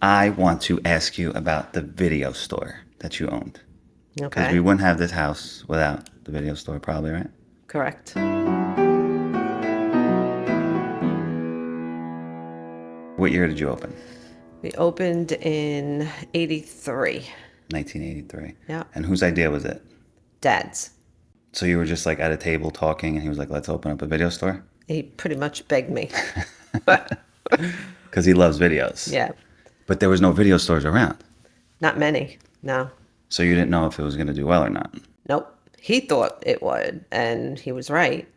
I want to ask you about the video store that you owned. Because we Okay, wouldn't have this house without the video store, probably, right? correct. What year did you open? We opened in 83. 1983. Yeah, And whose idea was it? Dad's. So you were just like at a table talking, and he was like, let's open up a video store? He pretty much begged me. Because he loves videos. Yeah, But there was no video stores around. not many. No, So you didn't know if it was going to do well or not. nope. He thought it would, and he was right.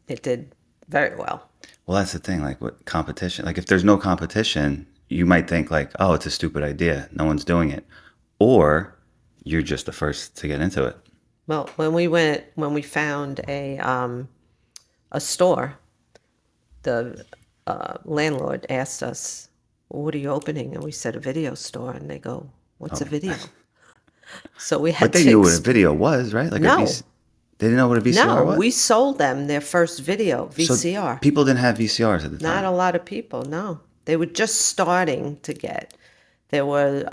It did very well. Well, that's the thing. Like, what competition? Like, if there's no competition, you might think, like, oh, it's a stupid idea. No one's doing it. Or you're just the first to get into it. Well, when we found a store, the landlord asked us, well, "What are you opening?" And we said, "A video store." And they go, "What's a video?" So we But had they to knew what a video was, right? Like a no, VC. They didn't know what a VCR no. was? We sold them their first video So VCR. people didn't have VCRs at the Not time. a lot of people. No, they were just starting to get. There were.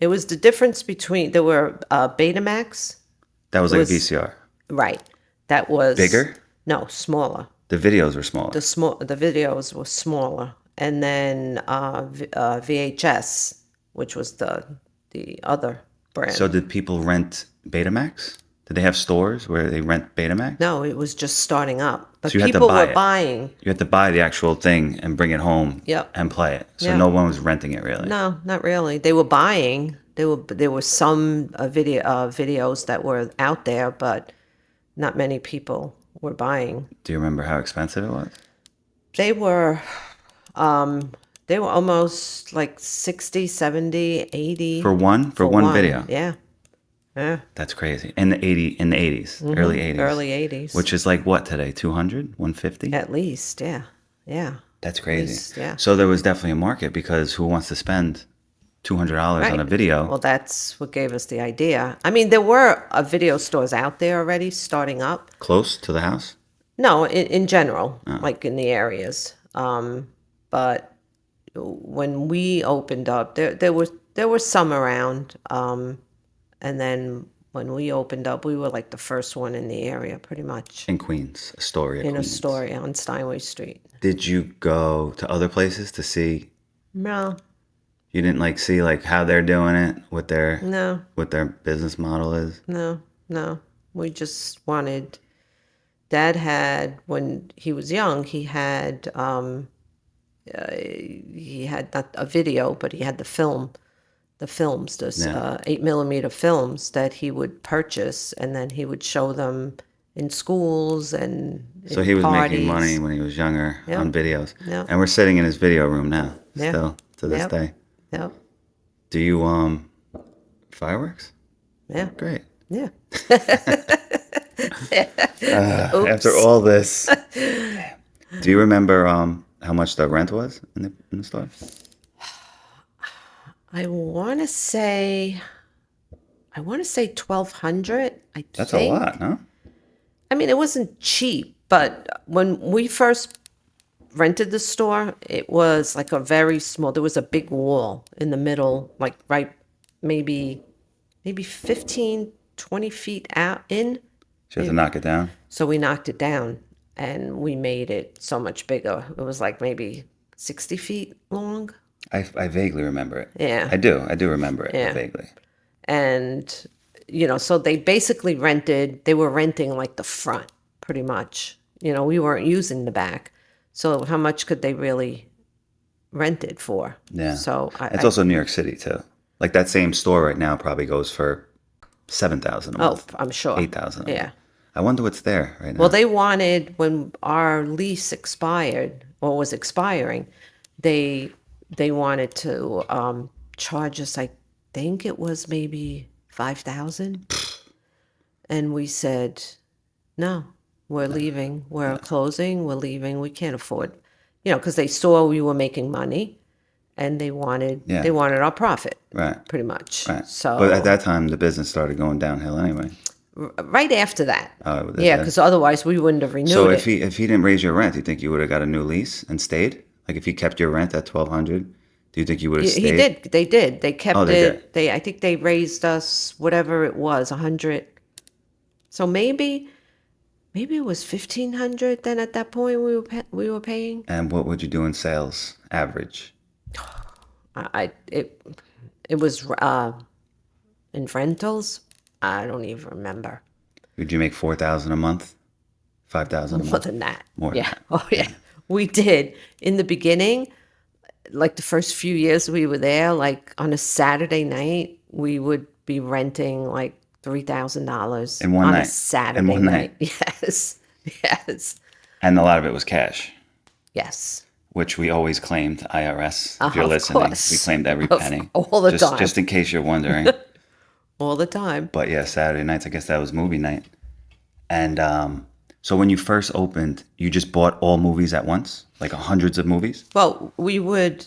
It was the difference between there were Betamax. That was It like a was VCR. right. That was Bigger? no smaller. The videos were smaller. The videos were smaller, and then VHS, which was the other brand. So did people rent Betamax? Did they have stores where they rent Betamax? No, it was just starting up, but So you had to people buy were it. buying. You had to buy the actual thing and bring it home Yep. and play it. So Yep. no one was renting it really. No, not really. They were buying. There were some videos that were out there, but not many people were buying. Do you remember how expensive it was? They were um they were almost like 60, 70, 80 For for one one. video. Yeah. Yeah. That's crazy. In the 80s, early 80s. Early 80s. Which is like what today? 200, 150? At least, yeah. Yeah. That's At crazy. least, yeah. So there was definitely a market because who wants to spend $200 on a Right. video Well, that's what gave us the idea. I mean, there were video stores out there already starting up. close to the house? No, in general, like in the areas. But when we opened up, there were some around. And then when we opened up, we were like the first one in the area, pretty much, In Queens, Astoria, in a Queens. store on Steinway Street. Did you go to other places to see? No, You didn't like see like how they're doing it, no, what their business model is? no, no. We just wanted. Dad had when he was young. He had not a video, but he had the films, those Yeah. 8 millimeter films that he would purchase, and then he would show them in schools and So in he was making parties. money when he was younger Yeah. on videos. Yeah. And we're sitting in his video room now, Yeah. still to this Yep. day. Yep. Do you fireworks? Yeah. Great. Yeah. After all this, do you remember how much the rent was in the store? I want to say 1,200. I That's think. a lot, no? I mean, it wasn't cheap, but when we first rented the store, it was like a very small. There was a big wall in the middle, like right, maybe 15, 20 feet out in. She had to knock it down. So we knocked it down and we made it so much bigger. It was like maybe 60 feet long. I vaguely remember it. Yeah. I do remember it Yeah. vaguely. And, so they were renting like the front pretty much. We weren't using the back. So how much could they really rent it for? Yeah. So It's also New York City too. Like that same store right now probably goes for 7,000 a month. I'm sure. 8,000 a Yeah. month. I wonder what's there right now. Well, they wanted, when our lease expired or was expiring, they wanted to charge us, I think it was maybe 5,000. And we said, no, we're leaving. We're closing. We're leaving. We can't afford, because they saw we were making money and they wanted Yeah. our profit, Right. pretty much. Right. So But at that time, the business started going downhill anyway. right after that. Oh, Yeah, because otherwise we wouldn't have renewed So it. if he didn't raise your rent, you think you would have got a new lease and stayed? Like if you kept your rent at 1,200, Do you think you would have He stayed? did. They did. They Oh, kept they did. it. I think they raised us whatever it was, 100. So maybe it was 1,500 then at that point we were paying. And what would you do in sales average? I it was in rentals. I don't even remember. Would you make 4,000 a month? 5,000 a More month? than that. More than Yeah. that. Oh yeah. We did. In the beginning, like the first few years we were there, like on a Saturday night, we would be renting like $3,000 In one on a night. In Saturday one night. night. Yes. Yes. And a lot of it was cash, Yes. which we always claimed, IRS. If you're Of listening, we course. claimed every Of, penny. all the time. Just in case you're wondering. All the time. But yeah, Saturday nights, I guess that was movie night. And so when you first opened, you just bought all movies at once? Like hundreds of movies? Well, we would,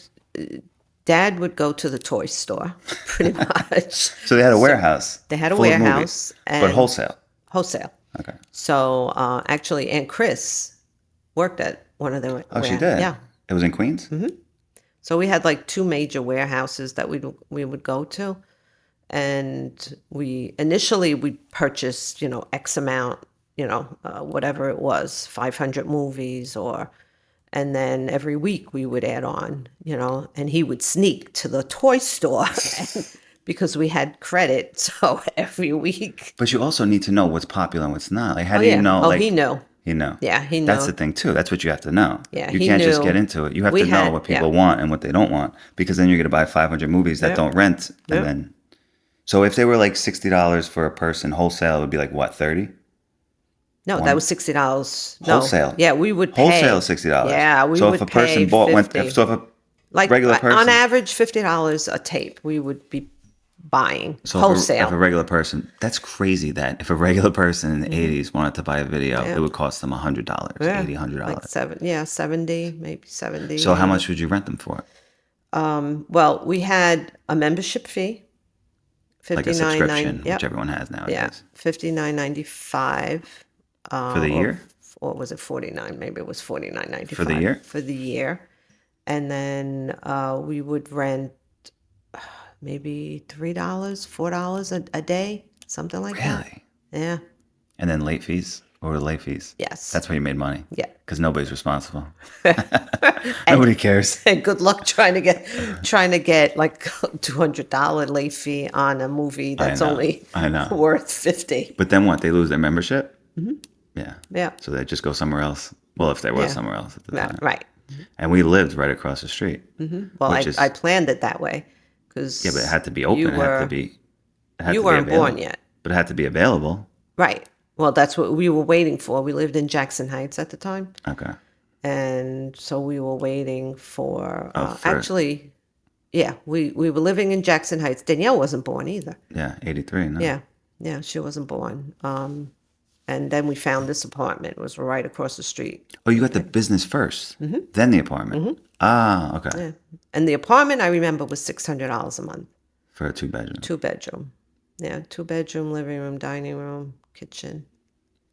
Dad would go to the toy store, pretty much. So they had a warehouse. They had a full of movies, warehouse but and wholesale. wholesale. Okay. So actually, Aunt Chris worked at one of the. Oh, she did? Yeah. It was in Queens? So we had like two major warehouses that we would go to, and we initially we purchased X amount, whatever it was, 500 movies and then every week we would add on, and he would sneak to the toy store because we had credit. So every week. But you also need to know what's popular and what's not. Like, how Oh do you yeah. know? Oh, Like, he knew. you know. Yeah, he That's knew. the thing, too. That's what you have to know. Yeah, You he can't just knew. get into it. You have We to know had- what people yeah. want and what they don't want, because then you're going to buy 500 movies that Yeah. don't rent. And Yeah. then, so if they were like $60 for a person, wholesale, it would be like, what, 30? No, One- that was $60. No. Wholesale. Yeah, we would pay. Wholesale is $60. Yeah, we so would if a person pay bought, 50. so if a Like regular person, on average, $50 a tape we would be buying so wholesale. if a regular person, that's crazy that if a regular person in the 80s wanted to buy a video, Mm-hmm. Yeah. it would cost them $100, Yeah, $80, $100. like 70, maybe 70. So how much would you rent them for? Well, we had a membership fee, Like a 59.9. subscription, Yep. which everyone has nowadays. Yeah, 59.95. For the year? Or was it 49? Maybe it was 49.95 For the year? For the year, and then we would rent maybe $3, $4 a day, something like that. Really? Yeah. And then late fees? What were the late fees? Yes. That's where you made money. Yeah. Because nobody's responsible. Nobody cares. And good luck trying to get like $200 late fee on a movie that's know, only I know. worth 50. But then what? They lose their membership? Mm-hmm. Yeah. Yeah. So they just go somewhere else. Well, if there was Yeah. somewhere else at the Yeah, time. right. And we lived right across the street. Well, Which is- I planned it that way because Yeah, but it had to be open. It had to be. It had you to be weren't born available. yet, But it had to be available. right? Well, that's what we were waiting for. We lived in Jackson Heights at the time, Okay. and so we were waiting for. for- Actually, yeah, we were living in Jackson Heights. Danielle wasn't born either. Yeah, 83. No? Yeah, she wasn't born. And then we found this apartment. It was right across the street. Oh, you got the business 1st then the apartment. Ah, okay. Yeah. And the apartment I remember was $600 a month. For a 2-bedroom. 2-bedroom. Yeah, 2-bedroom, living room, dining room, kitchen.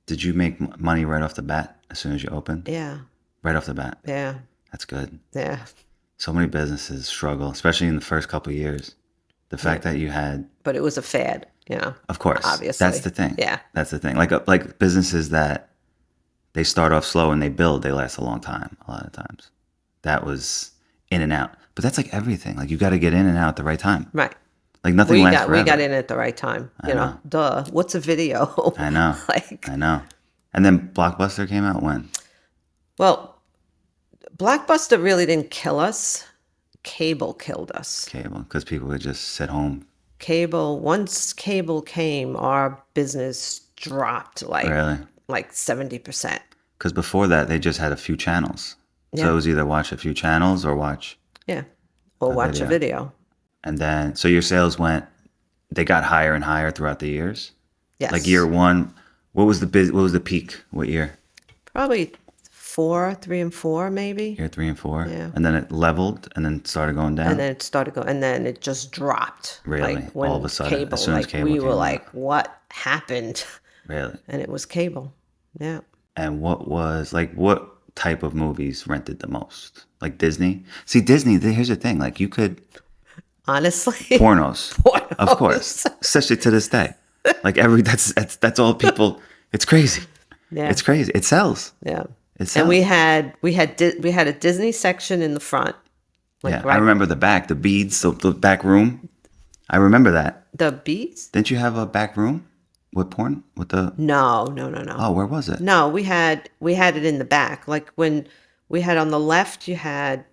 Did you make money right off the bat as soon as you opened? Yeah, Right off the bat. yeah, That's good. yeah. So many businesses struggle, especially in the first couple of years. The fact that you had, But it was a fad, of course, obviously. that's the thing. Yeah. That's the thing. Like businesses that they start off slow and they build, they last a long time. A lot of times, that was in and out. But that's like everything. Like you got to get in and out at the right time. Right. Like nothing lasts forever. We got in at the right time. know. Duh. What's a video? I know. Like, I know. And then Blockbuster came out when? well, Blockbuster really didn't kill us. Cable killed us. Cable, because people would just sit home. Once cable came, our business dropped Really? like 70%. Because before that, they just had a few channels. So Yeah. it was either watch a few channels or watch. Yeah. Or watch a video. And then, so your sales they got higher and higher throughout the years. Yes. Like year one, what was the peak? What year? Probably 3 and 4 maybe. Year 3 and 4. Yeah. And then it leveled and then started going down. And then it started going, and then it just dropped. Really? Like when All of a sudden, cable, as soon as like cable we came were out. like, what happened? Really? And it was cable. Yeah. And what was like? What type of movies rented the most? Like Disney? See, Disney, here's the thing. Like, you could, Honestly, pornos, of course, pornos. especially to this day. Like, that's all people, it's crazy. Yeah, It's crazy. It sells. yeah. It And we sells. had we had a Disney section in the front, Yeah. like I right remember the back, the beads, the back room. I remember that. the beats. Didn't you have a back room with porn? With the, No, no, no, no. oh, where was it? No, we had it in the back. Like when we had on the left, you had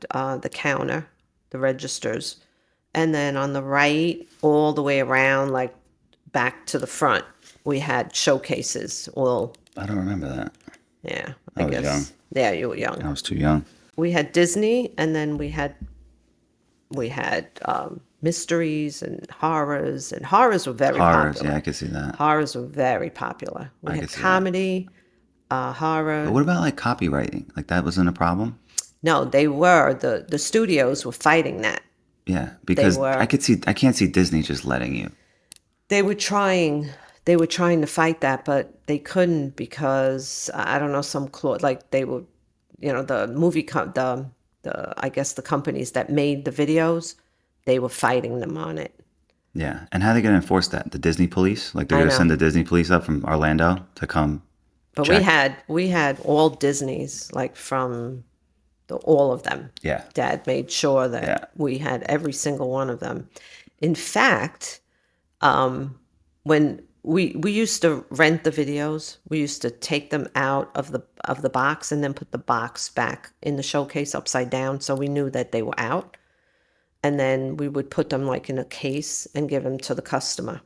the counter, the registers, and then on the right, all the way around, like back to the front, we had showcases. Well, I don't remember that. yeah, I I was young. guess. Yeah, you were young. I was too young. We had Disney, and then we had mysteries and horrors were very Horrors. popular. Yeah, I could see that. Horrors were very popular. We I had could see that. comedy, horror. But what about like copywriting? Like, that wasn't a problem? No, they were the studios were fighting that. Yeah, because were. I can't see Disney just letting you. They were trying to fight that, but they couldn't because I don't know some like they were, the the I guess the companies that made the videos, they were fighting them on it. Yeah. And how are they going to enforce that? The Disney police? Like, they're I going to know. send the Disney police up from Orlando to come But check? we had all Disneys, like from all of them. Yeah. Dad made sure that Yeah. we had every single one of them. In fact, when we used to rent the videos, we used to take them out of the box and then put the box back in the showcase upside down, so we knew that they were out. And then we would put them like in a case and give them to the customer.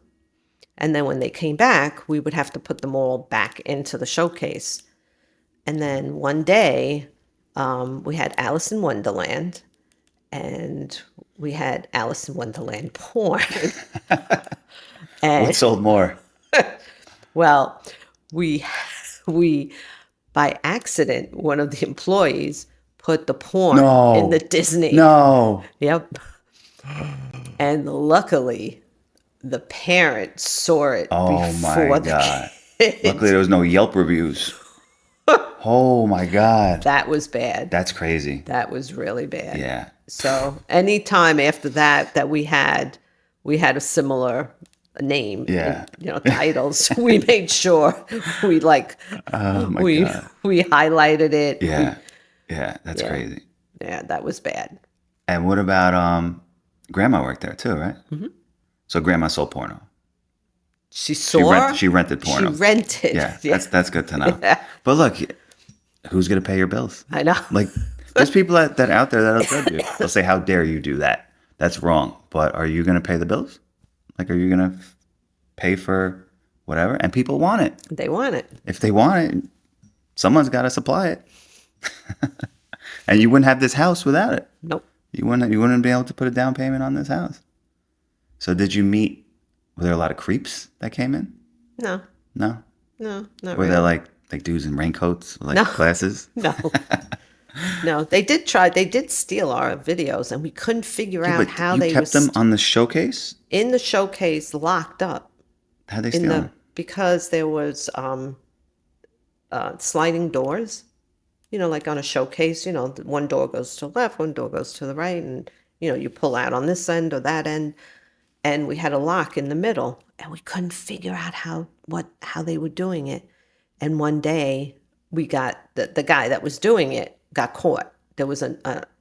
And then when they came back, we would have to put them all back into the showcase. And then one day, we had Alice in Wonderland, and we had Alice in Wonderland porn. And What sold more? well, we by accident, one of the employees put the porn No. in the Disney. No. Yep. And luckily, the parents saw it Oh before my the God. kids. Luckily, there was no Yelp reviews. Oh my God. That was bad. That's crazy. That was really bad. Yeah. So anytime after that we had a similar name, Yeah. and, titles, we made sure we Oh my we God. we highlighted it. Yeah. Yeah. That's Yeah. crazy. Yeah, that was bad. And what about Grandma worked there too, right? Mm-hmm. So Grandma sold porno. She saw. She rented porno. She rented. Yeah, that's good to know. Yeah. But look, who's gonna pay your bills? I know. Like, there's people that out there that'll judge you. They'll say, "How dare you do that? That's wrong." But are you gonna pay the bills? Like, are you gonna pay for whatever? And people want it. They want it. If they want it, someone's got to supply it. And you wouldn't have this house without it. Nope. You wouldn't be able to put a down payment on this house. So did you meet? Were there a lot of creeps that came in? No. No. No. Not Were really. there like dudes in raincoats, with, like No. glasses? No. No. They did steal our videos, and we couldn't figure out But how you they kept were them on the showcase. in the showcase, locked up. How'd they In steal the them? because there was sliding doors, like on a showcase, one door goes to the left, one door goes to the right, and you pull out on this end or that end, and we had a lock in the middle, and we couldn't figure out how they were doing it. And one day we got the guy that was doing it got caught. There was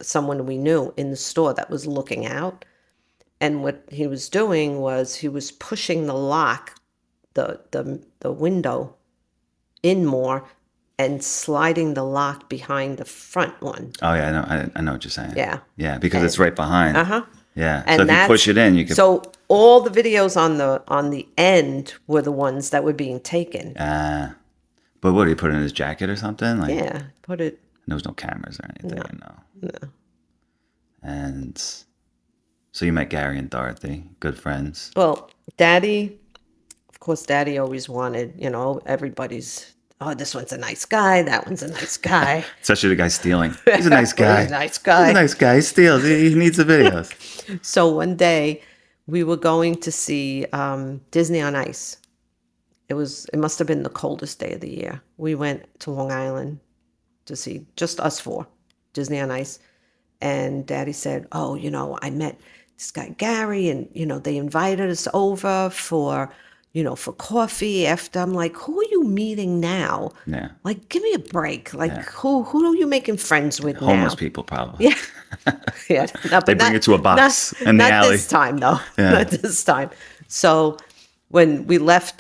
someone we knew in the store that was looking out, and what he was doing was he was pushing the lock, the window in more, and sliding the lock behind the front one. Oh yeah, I know what you're saying. Yeah. Yeah, because it's right behind. Uh-huh. Yeah. And So if you push it in, you could. So all the videos on the end were the ones that were being taken. But what, did he put it in his jacket or something? Like, Yeah. Put it. there was no cameras or anything. No. No. And so you met Gary and Dorothy, good friends. Well, Daddy, of course, Daddy always wanted, everybody's, oh, this one's a nice guy, that one's a nice guy. Especially the guy stealing. He's a nice guy. He's a nice guy. He's a nice guy. He steals. He needs the videos. So one day we were going to see Disney on Ice. It must have been the coldest day of the year. We went to Long Island to see just us four, Disney on Ice. And Daddy said, "Oh, I met this guy Gary, and they invited us over for coffee." After I'm like, "Who are you meeting now? Yeah. Like, give me a break. Like, Yeah. who are you making friends with Homeless now?" people, probably. Yeah, yeah. No, They but bring not it to a not box in the not alley. this time though. Yeah. Not this time. So when we left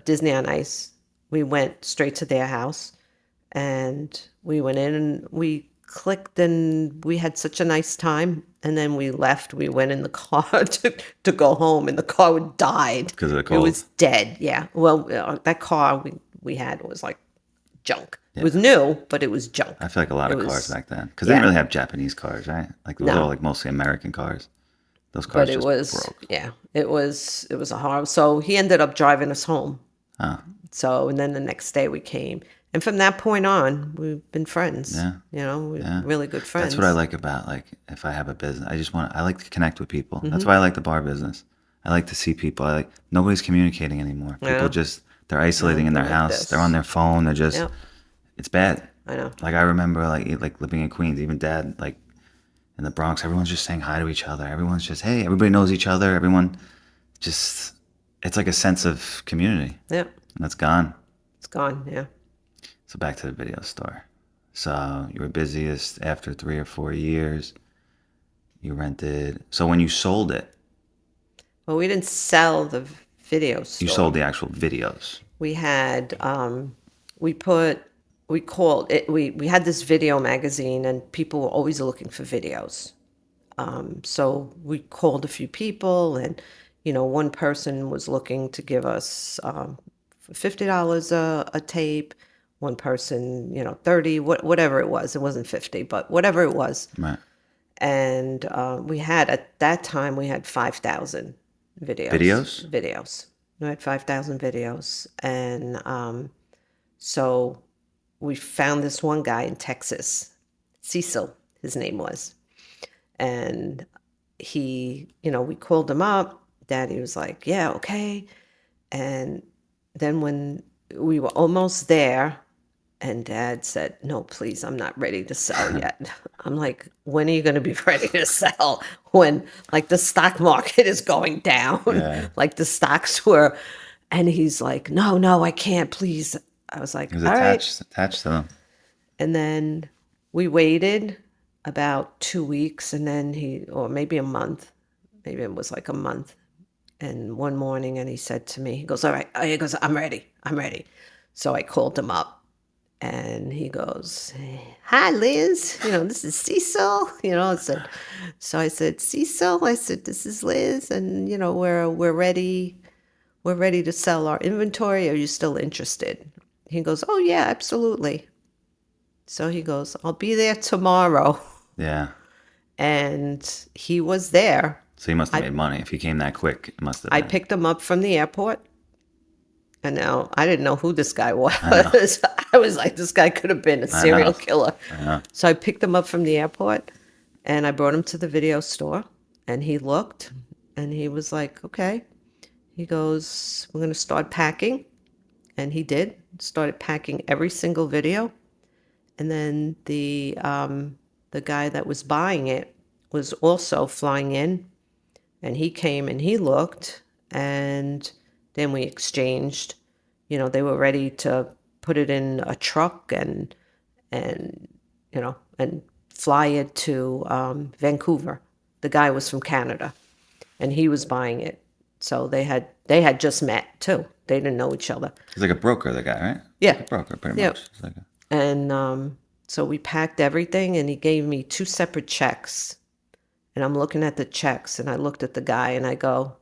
Disney on Ice, we went straight to their house, and we went in and we clicked, and we had such a nice time. And then we left. We went in the car to go home, and the car died. Because of the It cold. was dead. Yeah. Well, that car we had was like junk. It Yeah. was new, but it was junk. I feel like a lot It of was- cars back then. Because they yeah. didn't really have Japanese cars, right? Like, it was No. all like mostly American cars. Those But cars it just was broke. it was a horror. So he ended up driving us home. Oh, So, and then the next day we came. And from that point on, we've been friends. Yeah. We're Yeah. really good friends. that's what I like about, like, if I have a business. I like to connect with people. That's why I like the bar business. I like to see people. Nobody's communicating anymore. People they're isolating in their like house. this. They're on their phone. They're just, Yep. it's bad. I know. Like, I remember, like living in Queens, even Dad, like, in the Bronx, everyone's just saying hi to each other. Everyone's just, hey, everybody knows each other. Everyone just, it's like a sense of community. Yep. And that's gone. It's gone. Yeah. So back to the video store. So you were busiest after 3 or 4 years. You rented. So when you sold it, Well, we didn't sell the video store. you sold the actual videos. We had we had this video magazine, and people were always looking for videos. So we called a few people, and one person was looking to give us for $50 a tape. One person, 30, whatever it was. It wasn't 50, but whatever it was. Right. And at that time we had 5,000 videos. Videos. We had 5,000 videos, and so we found this one guy in Texas, Cecil, his name was, and we called him up. Daddy was like, "Yeah, okay," and then when we were almost there, and Dad said, "No, please, I'm not ready to sell yet." I'm like, "When are you going to be ready to sell? When, like, the stock market is going down?" Yeah. Like, the stocks were, and he's like, "No, I can't, please." I was like, It was "All right." attached to them. And then we waited about 2 weeks, and then or maybe a month, maybe it was like a month. And one morning, and he said to me, he goes, "All right." He goes, I'm ready. So I called him up. And he goes, "Hi, Liz. This is Cecil." So I said, "Cecil," I said, "This is Liz, and we're ready. We're ready to sell our inventory. Are you still interested?" He goes, "Oh yeah, absolutely." So he goes, "I'll be there tomorrow." Yeah. And he was there. So you must have made money. If you came that quick, it must have I been. picked him up from the airport. And now I didn't know who this guy was. I was like, this guy could have been a serial killer. So I picked him up from the airport, and I brought him to the video store, and he looked, and he was like, "Okay." He goes, "We're going to start packing." And he did. Started packing every single video. And then the guy that was buying it was also flying in, and he came and he looked, and then we exchanged. They were ready to put it in a truck and fly it to Vancouver. The guy was from Canada, and he was buying it. So they had just met too. They didn't know each other. He's like a broker, the guy, right? Yeah. Like a broker, pretty Yeah. much. It's like And so we packed everything, and he gave me 2 separate checks. And I'm looking at the checks, and I looked at the guy, and I go,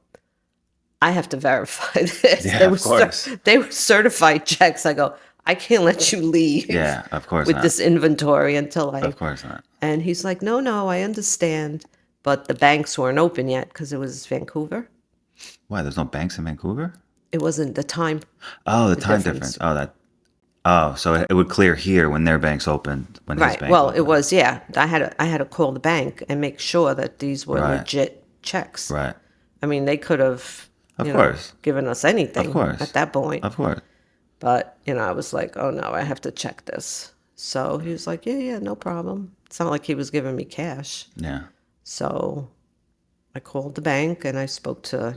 "I have to verify this." Yeah, they of were course. they were certified checks. I go, "I can't let you leave." Yeah, of course with not. this inventory until I. Of course not. And he's like, "No, I understand, but the banks weren't open yet because it was Vancouver. Why? There's no banks in Vancouver? It wasn't the time." Oh, the time difference. difference. So it would clear here when their banks opened. When his Right. bank Well, opened. it was, yeah. I had to call the bank and make sure that these were Right. legit checks. Right. I mean, they could have, Of course. given us anything Of course. at that point. Of course. But, I was like, "Oh, no, I have to check this." So he was like, "Yeah, yeah, no problem." It's not like he was giving me cash. Yeah. So I called the bank and I spoke to,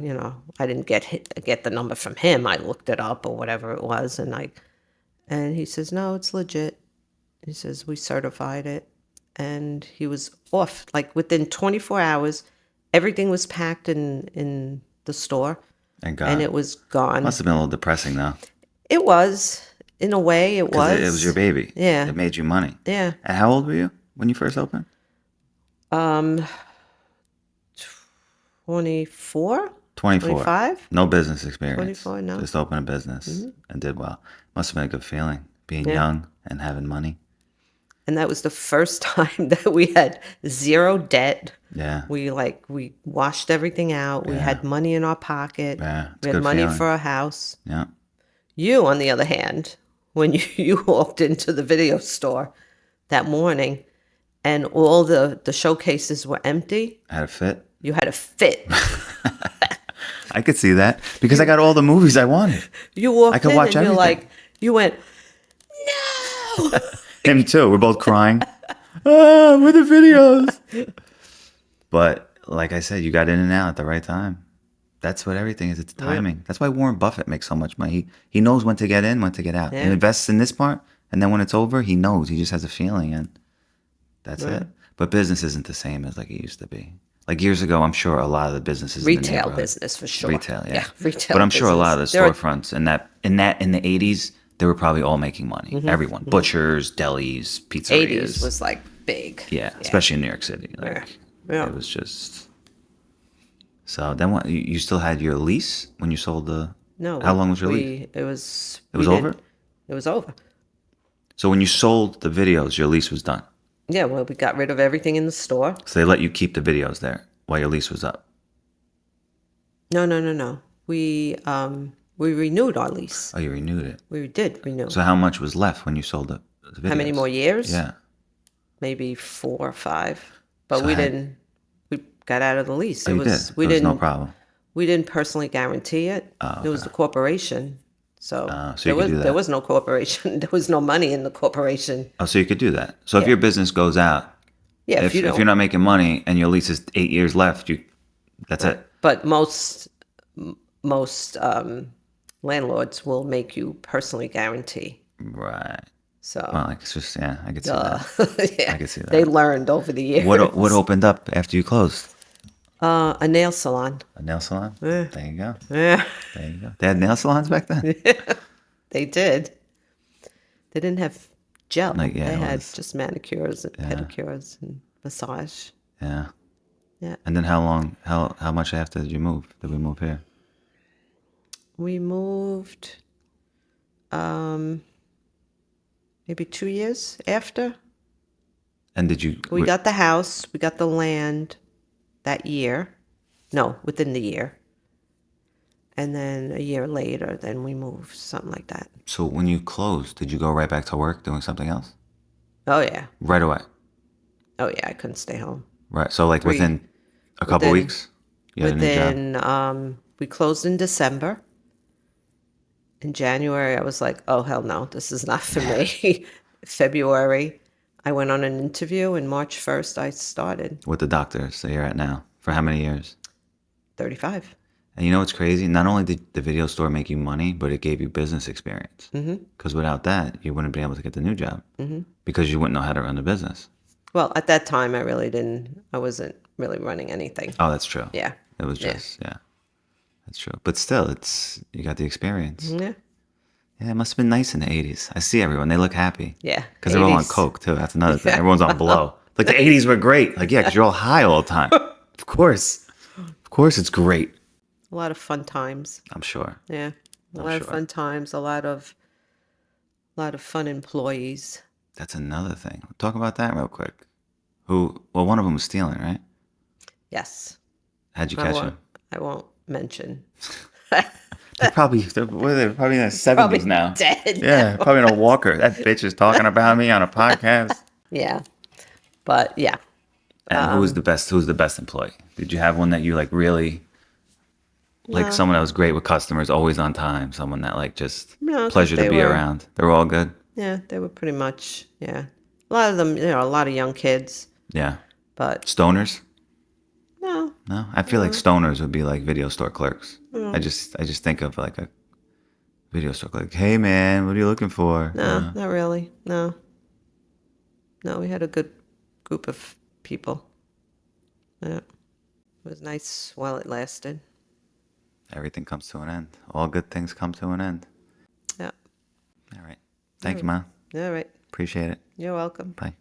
I didn't get the number from him. I looked it up or whatever it was, and he says, "No, it's legit." He says, "We certified it." And he was off like within 24 hours. Everything was packed in the store Thank and God. it was gone. Must have been a little depressing though, It was, in a way, it because it was your was. baby. Yeah. It made you money. Yeah. And how old were you when you first opened? Um, 24, 24. 25, No business experience. 24, no. Just opened a business and did well. Must have been a good feeling being Yeah. young and having money. And that was the first time that we had zero debt. Yeah. We washed everything out. We Yeah. had money in our pocket. Yeah. It's We a had good money feeling. for a house. Yeah. You, on the other hand, when you walked into the video store that morning and all the showcases were empty, I had a fit. you had a fit. I could see that because I got all the movies I wanted. You walked I could in watch and everything. you went, no. Him too. We're both crying. With the videos. But like I said, you got in and out at the right time. That's what everything is. It's timing. That's why Warren Buffett makes so much money. He knows when to get in, when to get out. Yeah. And invests in this part, and then when it's over, he knows. He just has a feeling, and that's it. But business isn't the same as like it used to be. Like years ago, I'm sure a lot of the businesses in the Retail neighborhood- business for sure. Retail, yeah. Retail. But I'm sure a lot of the business. There are- storefronts in the 80s, they were probably all making money. Everyone, butchers, delis, pizzerias. 80s was like big. Yeah, especially in New York City. Like, Yeah. it was just. So then, what? You still had your lease when you sold the? No. How long was your lease? It was. It was over. It was over. So when you sold the videos, your lease was done. Yeah. Well, we got rid of everything in the store. So they let you keep the videos there while your lease was up. No. We renewed our lease. Oh, you renewed it. We did renew. So how much was left when you sold the videos? How many more years? Yeah. Maybe 4 or 5. But So we how- didn't. We got out of the lease. Oh, It you was. did. We There was didn't. no problem. We didn't personally guarantee it. Oh, It was the corporation. So, so you could do that. there was no corporation. There was no money in the corporation. Oh, so you could do that. So if Yeah. your business goes out, Yeah, if you don't. you're not making money and your lease is 8 years left, that's it. But most landlords will make you personally guarantee. Right. So, Well, like, it's just I could see that. yeah, I could see that. they learned over the years. What opened up after you closed? A nail salon. A nail salon. Yeah. There you go. Yeah, There you go. They had nail salons back then. they did. They didn't have gel. Like, yeah, they it had was- just manicures and pedicures and massage. Yeah. Yeah. And then how much after did you move? Did we move here? We moved maybe 2 years after. And did you? We got the house, we got the land that year. No, within the year. And then a year later, then we moved, something like that. So when you closed, did you go right back to work doing something else? Oh, yeah. Right away. Oh, yeah, I couldn't stay home. Right. So like within a couple within- weeks, you had a new job. We closed in December. In January, I was like, oh, hell no, this is not for me. February, I went on an interview, and March 1st, I started. With the doctors that you're at now. For how many years? 35. And you know what's crazy? Not only did the video store make you money, but it gave you business experience. Because without that, you wouldn't be able to get the new job. Because you wouldn't know how to run the business. Well, at that time, I wasn't really running anything. Oh, that's true. Yeah. It was just, yeah. That's true. But still, you got the experience. Yeah. Yeah, it must have been nice in the 80s. I see everyone. They look happy. Yeah. Because they're all on 80s. coke, too. That's another thing. Everyone's on blow. Like, the 80s were great. Like, yeah, because you're all high all the time. Of course. Of course it's great. A lot of fun times. I'm sure. Yeah. A lot of sure. fun times. A lot of fun employees. That's another thing. Talk about that real quick. Well, one of them was stealing, right? Yes. How'd you I catch won't, him? I won't mention. They're probably in the 70s Probably now. dead. Yeah, probably in a walker. That bitch is talking about me on a podcast. Yeah. But yeah. And who was the best employee? Did you have one that you like really Like No, someone that was great with customers, always on time. Someone that like just no, because pleasure to they be were, around. They were all good. yeah, they were pretty much, yeah. A lot of them, a lot of young kids, Yeah. but Stoners? no, No, I feel like no, stoners would be like video store clerks. no, I just think of like a video store clerk. Hey man, what are you looking for? You no, know, not really. No, no, we had a good group of people. Yeah, it was nice while it lasted. everything comes to an end. All good things come to an end. Yeah. All right. All Thank you, right. man. All right. Appreciate it. You're welcome. Bye.